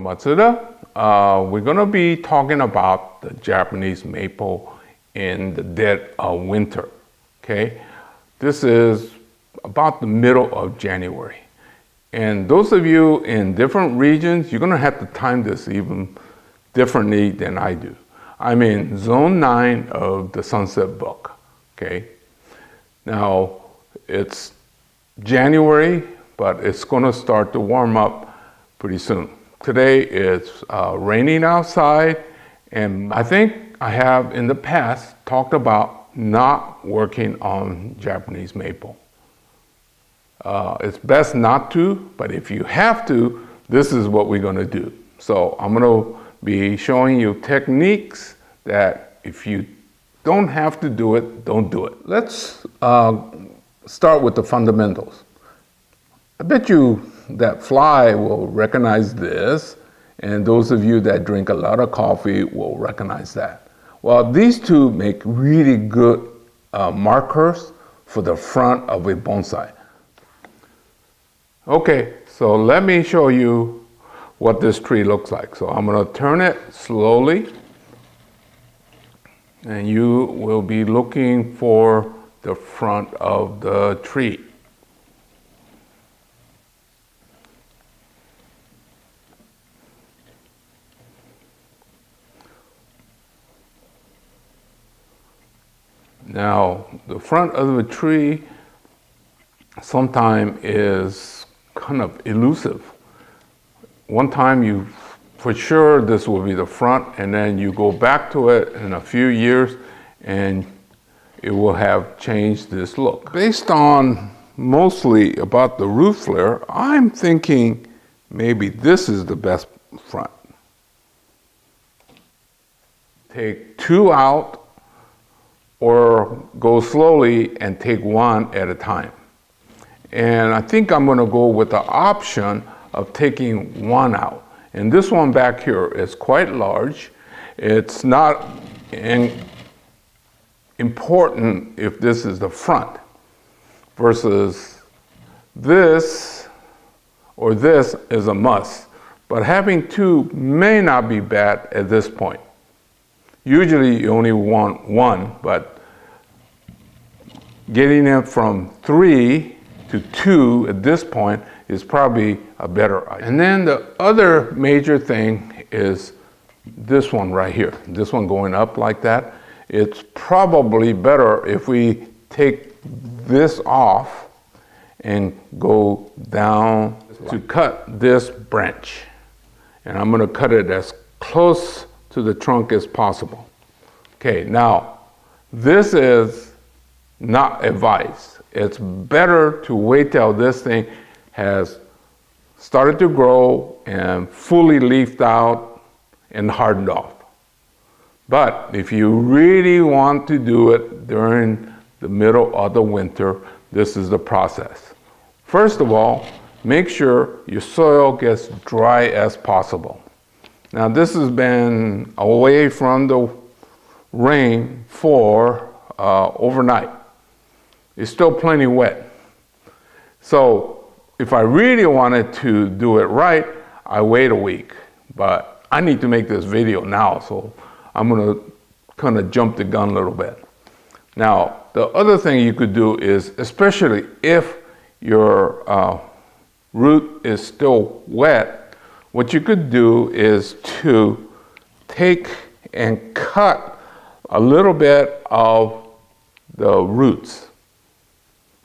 Matsuda. We're going to be talking about the Japanese maple in the dead of winter. Okay, this is about the middle of January. And those of you in different regions, you're going to have to time this even differently than I do. I'm in zone 9 of the sunset book. Okay, now it's January, but it's going to start to warm up pretty soon. Today it's raining outside, and I think I have in the past talked about not working on Japanese maple. It's best not to, but if you have to, this is what we're going to do. So I'm going to be showing you techniques that if you don't have to do it, don't do it. Let's start with the fundamentals. I bet you that fly will recognize this, and those of you that drink a lot of coffee will recognize that. Well, these two make really good markers for the front of a bonsai. Okay, so let me show you what this tree looks like. So I'm going to turn it slowly, and you will be looking for the front of the tree. Now, the front of the tree sometimes is kind of elusive. One time for sure this will be the front, and then you go back to it in a few years and it will have changed this look. Based on mostly about the root flare, I'm thinking maybe this is the best front. Take two out, or go slowly and take one at a time. And I think I'm going to go with the option of taking one out. And this one back here is quite large. It's not important if this is the front versus this or this is a must. But having two may not be bad at this point. Usually you only want one, but getting it from 3 to 2 at this point is probably a better idea. And then the other major thing is this one right here. This one going up like that. It's probably better if we take this off and go down to cut this branch. And I'm going to cut it as close to the trunk as possible. Okay, now this is not advised. It's better to wait till this thing has started to grow and fully leafed out and hardened off. But if you really want to do it during the middle of the winter, this is the process. First of all, make sure your soil gets dry as possible. Now this has been away from the rain for overnight. It's still plenty wet. So if I really wanted to do it right, I wait a week. But I need to make this video now, so I'm going to kind of jump the gun a little bit. Now, the other thing you could do is, especially if your root is still wet, what you could do is to take and cut a little bit of the roots.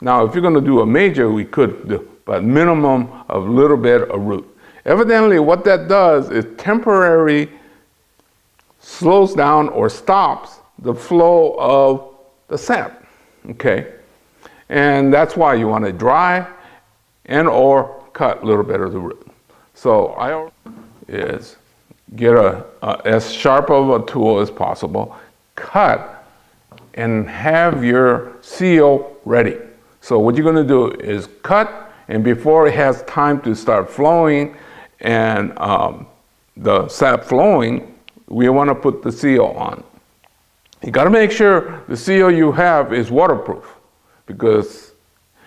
Now, if you're going to do a major, we could do, but minimum of a little bit of root. Evidently, what that does is temporarily slows down or stops the flow of the sap, okay? And that's why you want to dry and or cut a little bit of the root. So I is get as sharp of a tool as possible, cut, and have your seal ready. So what you're going to do is cut, and before it has time to start flowing and the sap flowing, we want to put the seal on. You got to make sure the seal you have is waterproof, because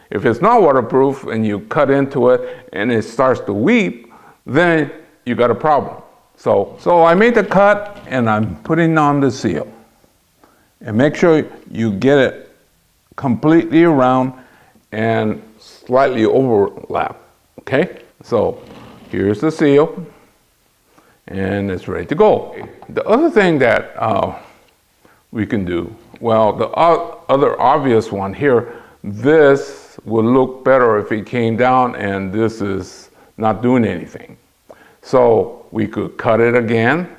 if it's not waterproof and you cut into it and it starts to weep, then you got a problem. So I made the cut and I'm putting on the seal. And make sure you get it completely around and slightly overlap, okay? So here's the seal and it's ready to go. The other thing that we can do, well, the other obvious one here, this would look better if it came down and this is not doing anything. So we could cut it again,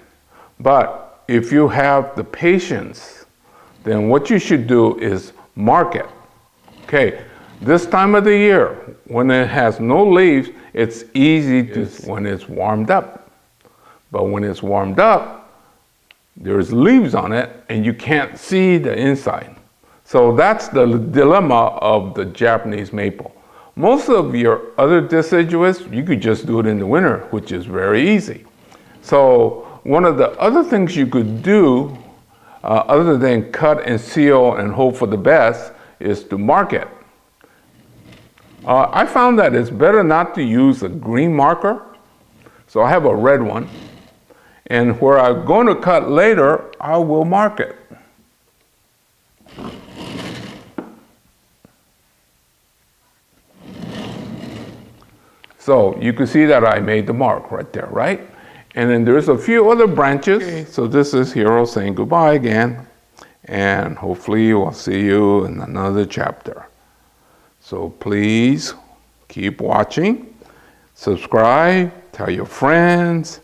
but if you have the patience, then what you should do is mark it. Okay, this time of the year, when it has no leaves, it's easy to, when it's warmed up. But when it's warmed up, there's leaves on it and you can't see the inside. So that's the dilemma of the Japanese maple. Most of your other deciduous, you could just do it in the winter, which is very easy. So one of the other things you could do, other than cut and seal and hope for the best, is to mark it. I found that it's better not to use a green marker. So I have a red one. And where I'm going to cut later, I will mark it. So you can see that I made the mark right there, right? And then there's a few other branches. Okay. So this is Hiro saying goodbye again. And hopefully we'll see you in another chapter. So please keep watching, subscribe, tell your friends,